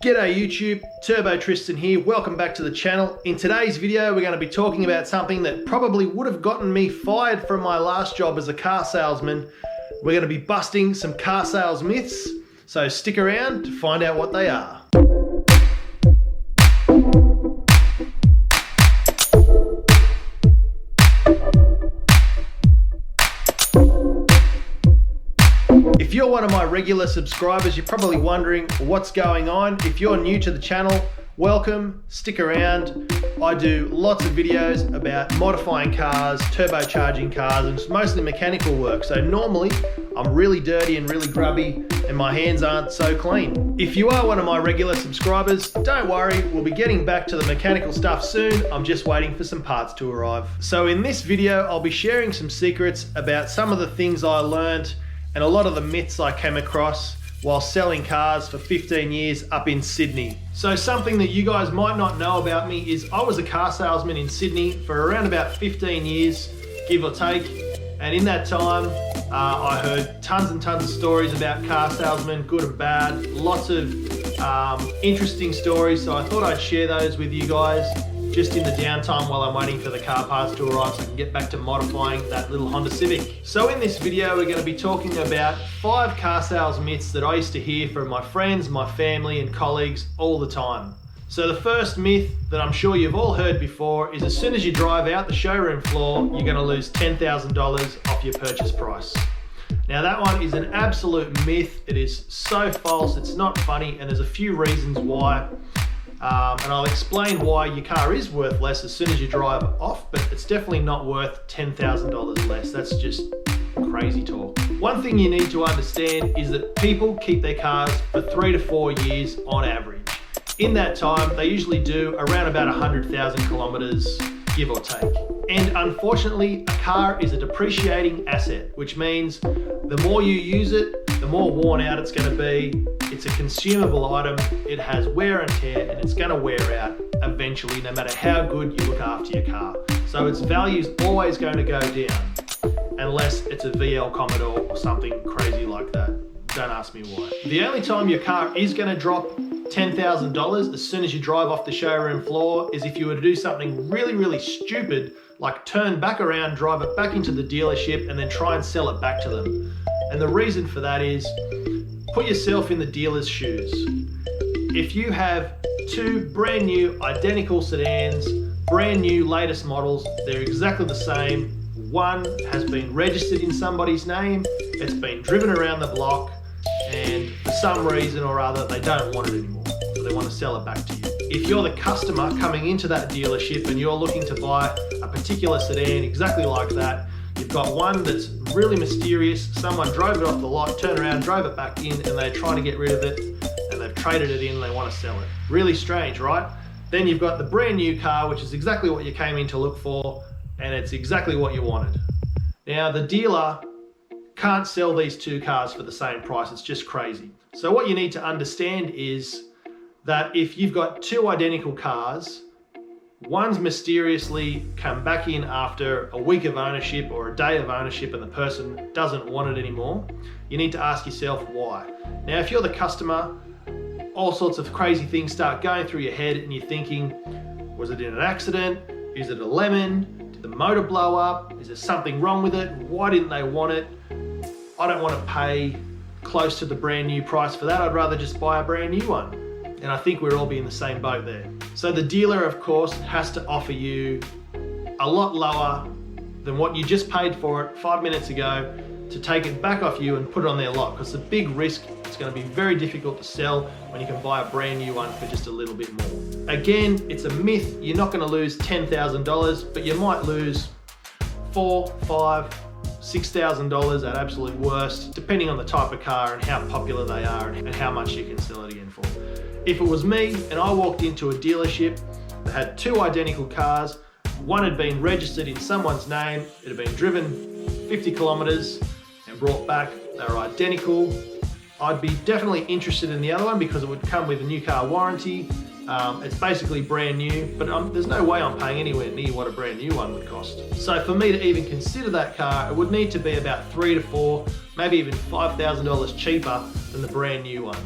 G'day YouTube, Turbo Tristan here, welcome back to the channel. In today's video we're going to be talking about something that probably would have gotten me fired from my last job as a car salesman. We're going to be busting some car sales myths, so stick around to find out what they are. If you're one of my regular subscribers, you're probably wondering what's going on. If you're new to the channel, welcome, stick around. I do lots of videos about modifying cars, turbocharging cars, and it's mostly mechanical work. So normally I'm really dirty and really grubby and my hands aren't so clean. If you are one of my regular subscribers, don't worry, we'll be getting back to the mechanical stuff soon. I'm just waiting for some parts to arrive. So in this video, I'll be sharing some secrets about some of the things I learned and a lot of the myths I came across while selling cars for 15 years up in Sydney. So something that you guys might not know about me is I was a car salesman in Sydney for around about 15 years, give or take. And in that time, I heard tons and tons of stories about car salesmen, good and bad, lots of interesting stories. So I thought I'd share those with you guys just in the downtime while I'm waiting for the car parts to arrive so I can get back to modifying that little Honda Civic. So in this video, we're going to be talking about 5 car sales myths that I used to hear from my friends, my family and colleagues all the time. So the first myth that I'm sure you've all heard before is as soon as you drive out the showroom floor, you're going to lose $10,000 off your purchase price. Now that one is an absolute myth. It is so false, it's not funny, and there's a few reasons why. And I'll explain why your car is worth less as soon as you drive off, but it's definitely not worth $10,000 less. That's just crazy talk. One thing you need to understand is that people keep their cars for 3 to 4 years on average. In that time, they usually do around about 100,000 kilometers, give or take. And unfortunately, a car is a depreciating asset, which means the more you use it, the more worn out it's going to be. It's a consumable item, it has wear and tear, and it's going to wear out eventually no matter how good you look after your car. So its value is always going to go down, unless it's a VL Commodore or something crazy like that. Don't ask me why. The only time your car is going to drop $10,000 as soon as you drive off the showroom floor is if you were to do something really stupid, like turn back around, drive it back into the dealership and then try and sell it back to them. And the reason for that is, put yourself in the dealer's shoes. If you have 2 brand new identical sedans, brand new latest models, they're exactly the same. One has been registered in somebody's name, it's been driven around the block, and for some reason or other, they don't want it anymore. So they want to sell it back to you. If you're the customer coming into that dealership and you're looking to buy a particular sedan exactly like that, you've got one that's really mysterious, someone drove it off the lot, turned around, drove it back in, and they're trying to get rid of it, and they've traded it in and they want to sell it. Really strange, right? Then you've got the brand new car, which is exactly what you came in to look for, and it's exactly what you wanted. Now, the dealer can't sell these 2 cars for the same price, it's just crazy. So what you need to understand is that if you've got 2 identical cars, one's mysteriously come back in after a week of ownership or a day of ownership and the person doesn't want it anymore, you need to ask yourself why. Now, if you're the customer, all sorts of crazy things start going through your head and you're thinking, was it in an accident? Is it a lemon? Did the motor blow up? Is there something wrong with it? Why didn't they want it? I don't want to pay close to the brand new price for that. I'd rather just buy a brand new one. And I think we'd all be in the same boat there. So the dealer, of course, has to offer you a lot lower than what you just paid for it 5 minutes ago to take it back off you and put it on their lot, because it's a big risk. It's going to be very difficult to sell when you can buy a brand new one for just a little bit more. Again, it's a myth. You're not going to lose $10,000, but you might lose $4,000, $5,000, $6,000 at absolute worst, depending on the type of car and how popular they are and how much you can sell it again for. If it was me and I walked into a dealership that had 2 identical cars, one had been registered in someone's name, it had been driven 50 kilometers and brought back, they were identical, I'd be definitely interested in the other one because it would come with a new car warranty. It's basically brand new, but there's no way I'm paying anywhere near what a brand new one would cost. So for me to even consider that car, it would need to be about $3,000 to $4,000, maybe even $5,000 cheaper than the brand new one.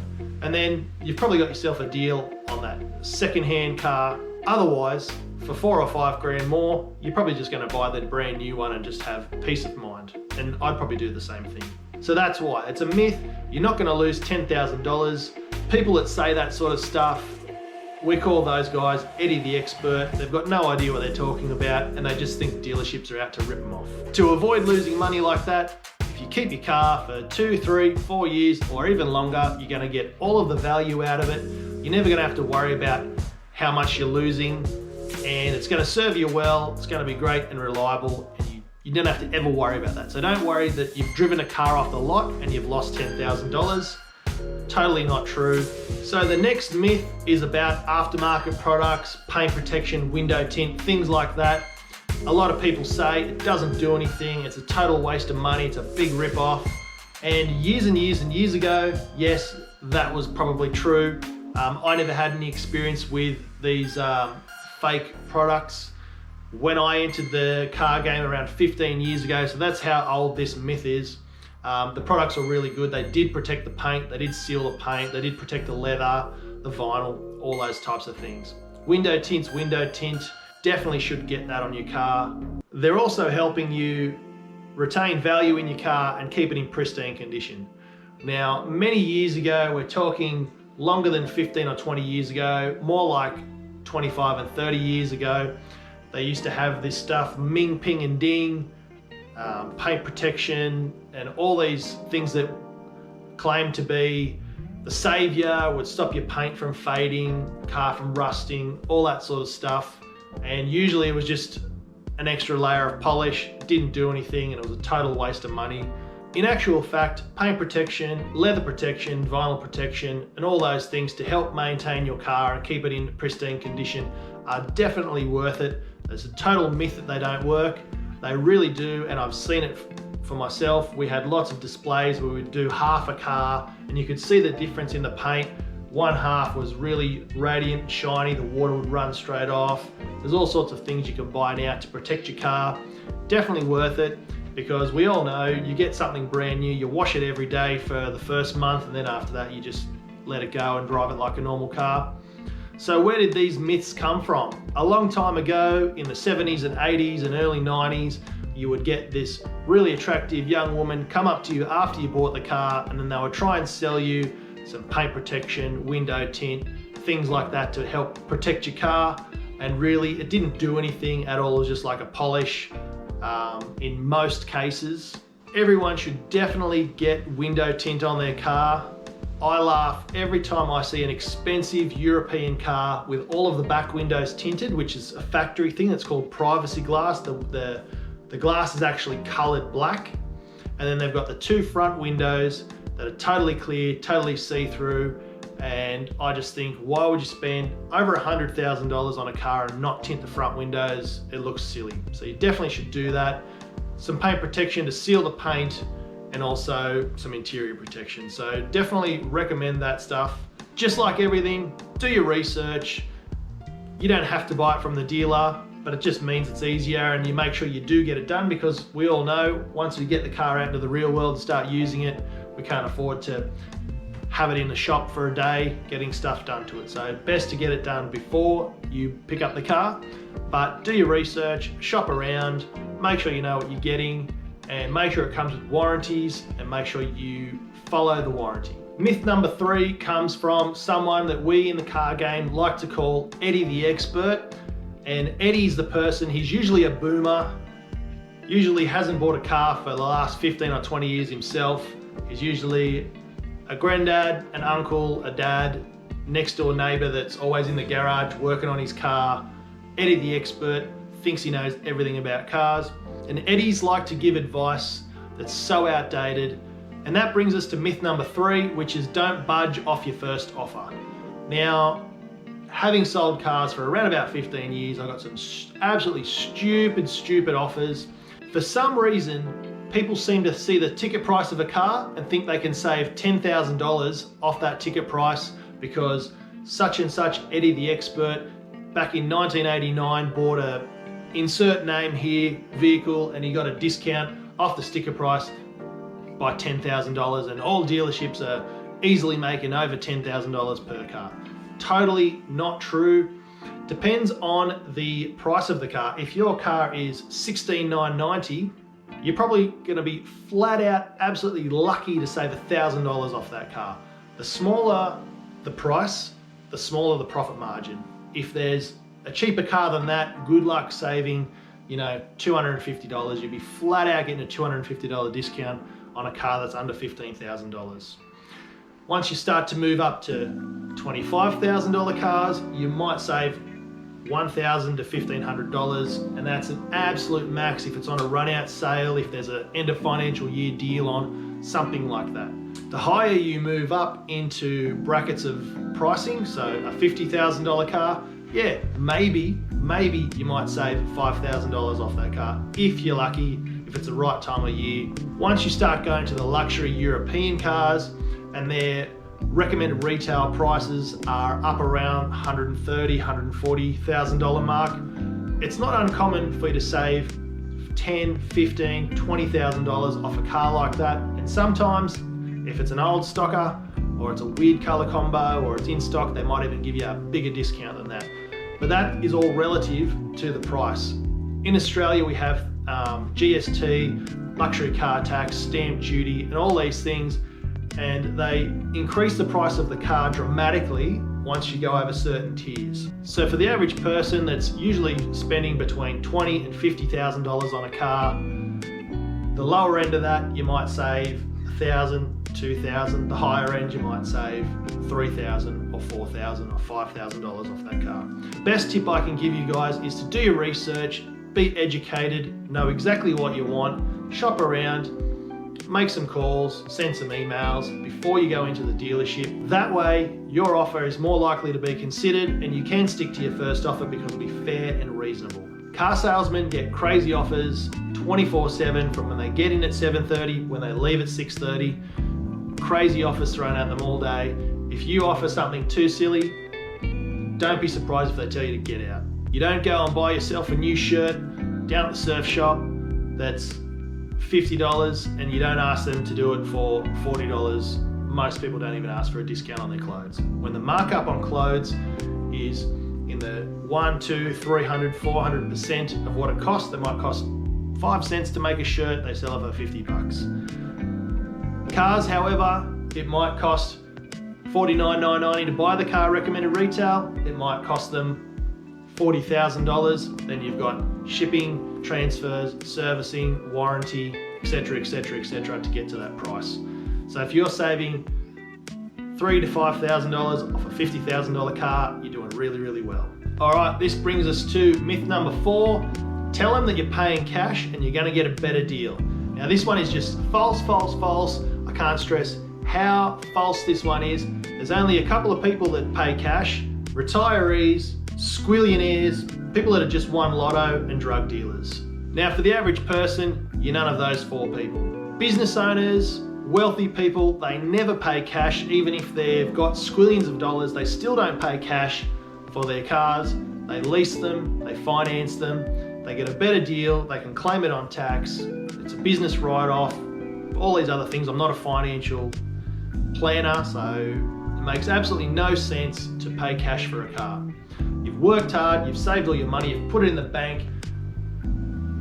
and then you've probably got yourself a deal on that second-hand car. Otherwise, for 4 or 5 grand more, you're probably just going to buy the brand new one and just have peace of mind. And I'd probably do the same thing. So that's why it's a myth. You're not going to lose $10,000. People that say that sort of stuff, we call those guys Eddie the expert. They've got no idea what they're talking about, and they just think dealerships are out to rip them off. To avoid losing money like that, if you keep your car for 2, 3, 4 years or even longer, you're going to get all of the value out of it. You're never going to have to worry about how much you're losing, and it's going to serve you well. It's going to be great and reliable, and you don't have to ever worry about that. So don't worry that you've driven a car off the lot and you've lost $10,000. Totally not true. So the next myth is about aftermarket products, paint protection, window tint, things like that. A lot of people say it doesn't do anything, it's a total waste of money, it's a big rip-off. And years and years and years ago, yes, that was probably true. I never had any experience with these fake products when I entered the car game around 15 years ago, so that's how old this myth is. The products are really good. They did protect the paint, they did seal the paint, they did protect the leather, the vinyl, all those types of things. Window tints, window tint, definitely should get that on your car. They're also helping you retain value in your car and keep it in pristine condition. Now, many years ago, we're talking longer than 15 or 20 years ago, more like 25 and 30 years ago, they used to have this stuff, Ming, Ping and Ding, paint protection, and all these things that claim to be the savior, would stop your paint from fading, car from rusting, all that sort of stuff. And usually it was just an extra layer of polish, didn't do anything, and it was a total waste of money. In actual fact, paint protection, leather protection, vinyl protection, and all those things to help maintain your car and keep it in pristine condition are definitely worth it. There's a total myth that they don't work. They really do, and I've seen it for myself. We had lots of displays where we'd do half a car and you could see the difference in the paint. One half was really radiant and shiny, the water would run straight off. There's all sorts of things you can buy now to protect your car. Definitely worth it, because we all know you get something brand new, you wash it every day for the first month, and then after that you just let it go and drive it like a normal car. So where did these myths come from? A long time ago, in the 70s and 80s and early 90s, you would get this really attractive young woman come up to you after you bought the car, and then they would try and sell you some paint protection, window tint, things like that to help protect your car. And really, it didn't do anything at all. It was just like a polish in most cases. Everyone should definitely get window tint on their car. I laugh every time I see an expensive European car with all of the back windows tinted, which is a factory thing. It's called privacy glass. The glass is actually colored black, and then they've got the 2 front windows that are totally clear, totally see-through. And I just think, why would you spend over $100,000 on a car and not tint the front windows? It looks silly. So you definitely should do that. Some paint protection to seal the paint, and also some interior protection. So definitely recommend that stuff. Just like everything, do your research. You don't have to buy it from the dealer, but it just means it's easier, and you make sure you do get it done, because we all know once we get the car out into the real world and start using it, we can't afford to have it in the shop for a day getting stuff done to it. So best to get it done before you pick up the car. But do your research, shop around, make sure you know what you're getting, and make sure it comes with warranties, and make sure you follow the warranty. Myth number 3 comes from someone that we in the car game like to call Eddie the expert. And Eddie's the person, he's usually a boomer, usually hasn't bought a car for the last 15 or 20 years himself. He's usually a granddad, an uncle, a dad, next door neighbor that's always in the garage working on his car. Eddie the expert thinks he knows everything about cars. And Eddies like to give advice that's so outdated. And that brings us to myth number 3, which is don't budge off your first offer. Now, having sold cars for around about 15 years, I got some absolutely stupid offers. For some reason, people seem to see the ticket price of a car and think they can save $10,000 off that ticket price because such and such Eddie the expert back in 1989 bought a insert name here vehicle, and he got a discount off the sticker price by $10,000, and all dealerships are easily making over $10,000 per car. Totally not true. Depends on the price of the car. If your car is $16,990, you're probably going to be flat out absolutely lucky to save $1,000 off that car. The smaller the price, the smaller the profit margin. If there's a cheaper car than that, good luck saving, you know, $250. You'd be flat out getting a $250 discount on a car that's under $15,000. Once you start to move up to $25,000 cars, you might save $1,000 to $1,500, and that's an absolute max if it's on a run out sale, if there's an end of financial year deal on, something like that. The higher you move up into brackets of pricing, so a $50,000 car, yeah, maybe you might save $5,000 off that car if you're lucky, if it's the right time of year. Once you start going to the luxury European cars, and their recommended retail prices are up around $130,000, $140,000 mark, it's not uncommon for you to save $10,000, $15,000, $20,000 off a car like that. And sometimes, if it's an old stocker, or it's a weird color combo, or it's in stock, they might even give you a bigger discount than that. But that is all relative to the price. In Australia, we have GST, luxury car tax, stamp duty, and all these things, and they increase the price of the car dramatically once you go over certain tiers. So for the average person that's usually spending between $20,000 and $50,000 on a car, the lower end of that you might save $1,000, $2,000. The higher end you might save $3,000 or $4,000 or $5,000 off that car. Best tip I can give you guys is to do your research, be educated, know exactly what you want, shop around, make some calls, send some emails before you go into the dealership. That way, your offer is more likely to be considered, and you can stick to your first offer because it'll be fair and reasonable. Car salesmen get crazy offers 24/7 from when they get in at 7:30, when they leave at 6:30. Crazy offers thrown at them all day. If you offer something too silly, don't be surprised if they tell you to get out. You don't go and buy yourself a new shirt down at the surf shop that's $50 and you don't ask them to do it for $40. Most people don't even ask for a discount on their clothes. When the markup on clothes is in the 100, 200, 300, 400% of what it costs, they might cost 5 cents to make a shirt, they sell it for $50. Cars, however, it might cost $49,990 to buy the car recommended retail. It might cost them $40,000. Then you've got shipping, transfers, servicing, warranty, etc., etc., etc. to get to that price. So if you're saving $3,000 to $5,000 off a $50,000 car, you're doing really, really well. All right, this brings us to myth number 4. Tell them that you're paying cash and you're going to get a better deal. Now this one is just false, false, false. I can't stress how false this one is. There's only a couple of people that pay cash: retirees, squillionaires, people that have just won lotto, and drug dealers. Now for the average person, you're none of those 4 people. Business owners, wealthy people, they never pay cash. Even if they've got squillions of dollars, they still don't pay cash for their cars. They lease them, they finance them, they get a better deal, they can claim it on tax, it's a business write-off, all these other things. I'm not a financial planner, so it makes absolutely no sense to pay cash for a car. You've worked hard, you've saved all your money, you've put it in the bank,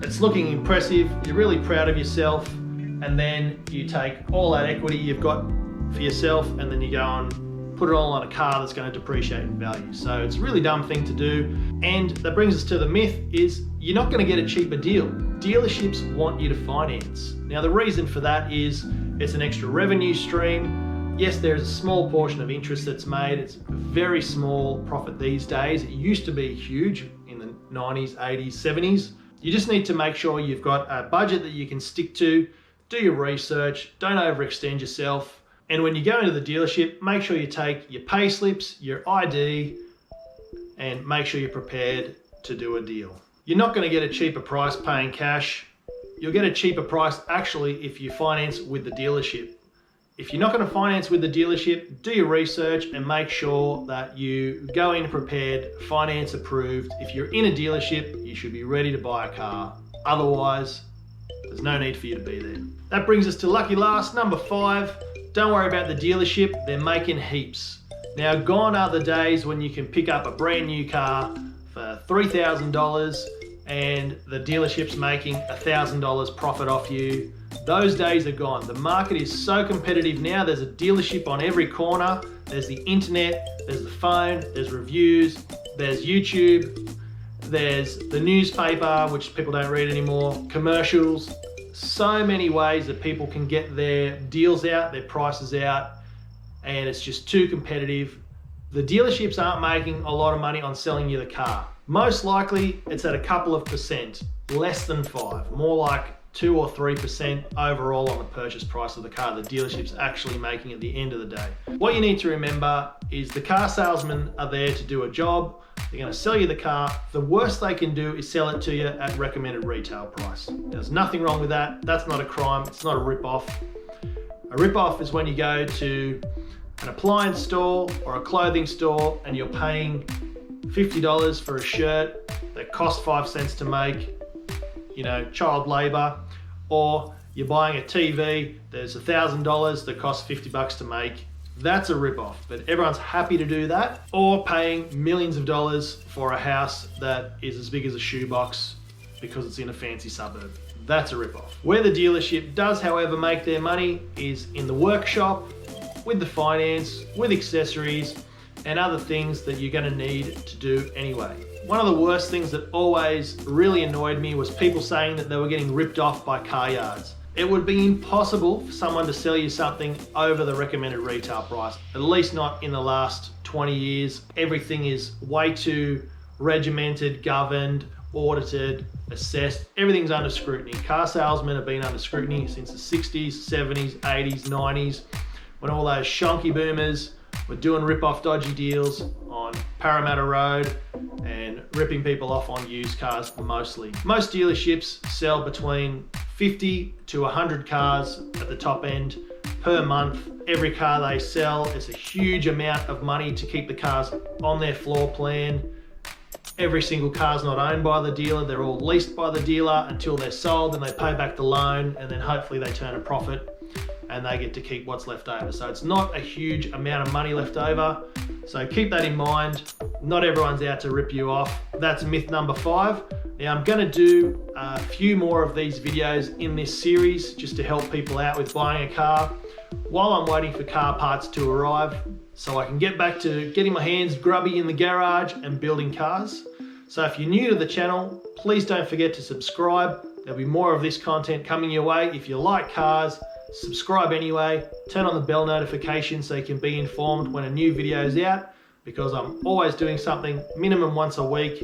it's looking impressive, you're really proud of yourself, and then you take all that equity you've got for yourself and then you go and put it all on a car that's going to depreciate in value. So it's a really dumb thing to do. And that brings us to the myth is you're not going to get a cheaper deal. Dealerships want you to finance. Now the reason for that is it's an extra revenue stream. Yes, there's a small portion of interest that's made. It's a very small profit these days. It used to be huge in the 90s, 80s, 70s. You just need to make sure you've got a budget that you can stick to, do your research, don't overextend yourself. And when you go into the dealership, make sure you take your pay slips, your ID, and make sure you're prepared to do a deal. You're not going to get a cheaper price paying cash. You'll get a cheaper price actually if you finance with the dealership. If you're not going to finance with the dealership, do your research and make sure that you go in prepared, finance approved. If you're in a dealership, you should be ready to buy a car. Otherwise, there's no need for you to be there. That brings us to lucky last, number 5. Don't worry about the dealership, they're making heaps. Now, gone are the days when you can pick up a brand new car for $3,000 and the dealership's making $1,000 profit off you. Those days are gone. The market is so competitive now. There's a dealership on every corner. There's the internet, there's the phone, there's reviews, there's YouTube, there's the newspaper, which people don't read anymore, commercials. So many ways that people can get their deals out, their prices out, and it's just too competitive. The dealerships aren't making a lot of money on selling you the car. Most likely it's at a couple of percent, less than 5, more like 2 or 3% overall on the purchase price of the car the dealership's actually making at the end of the day. What you need to remember is the car salesmen are there to do a job. They're going to sell you the car. The worst they can do is sell it to you at recommended retail price. There's nothing wrong with that. That's not a crime. It's not a rip-off. A rip-off is when you go to an appliance store or a clothing store and you're paying $50 for a shirt that costs 5 cents to make, you know, child labor, or you're buying a TV, there's $1,000 that costs $50 to make. That's a rip-off, but everyone's happy to do that. Or paying millions of dollars for a house that is as big as a shoebox because it's in a fancy suburb. That's a rip-off. Where the dealership does, however, make their money is in the workshop, with the finance, with accessories, and other things that you're going to need to do anyway. One of the worst things that always really annoyed me was people saying that they were getting ripped off by car yards. It would be impossible for someone to sell you something over the recommended retail price, at least not in the last 20 years. Everything is way too regimented, governed, audited, assessed. Everything's under scrutiny. Car salesmen have been under scrutiny since the 60s, 70s, 80s, 90s, when all those shonky boomers were doing rip-off dodgy deals on Parramatta Road and ripping people off on used cars mostly. Most dealerships sell between 50 to 100 cars at the top end per month. Every car they sell is a huge amount of money to keep the cars on their floor plan. Every single car's not owned by the dealer, they're all leased by the dealer until they're sold, and they pay back the loan, and then hopefully they turn a profit and they get to keep what's left over. So it's not a huge amount of money left over. So keep that in mind. Not everyone's out to rip you off. That's myth number 5. Now I'm gonna do a few more of these videos in this series just to help people out with buying a car while I'm waiting for car parts to arrive, so I can get back to getting my hands grubby in the garage and building cars. So if you're new to the channel, please don't forget to subscribe. There'll be more of this content coming your way. If you like cars, subscribe anyway, turn on the bell notification so you can be informed when a new video is out, because I'm always doing something minimum once a week,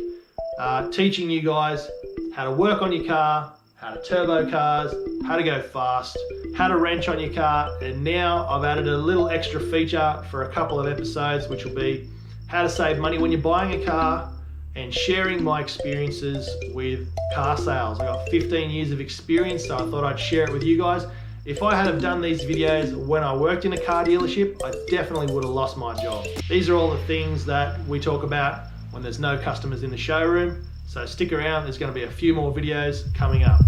teaching you guys how to work on your car, how to turbo cars, how to go fast, how to wrench on your car, and now I've added a little extra feature for a couple of episodes, which will be how to save money when you're buying a car and sharing my experiences with car sales. I got 15 years of experience, so I thought I'd share it with you guys. If I had have done these videos when I worked in a car dealership, I definitely would have lost my job. These are all the things that we talk about when there's no customers in the showroom. So stick around, there's going to be a few more videos coming up.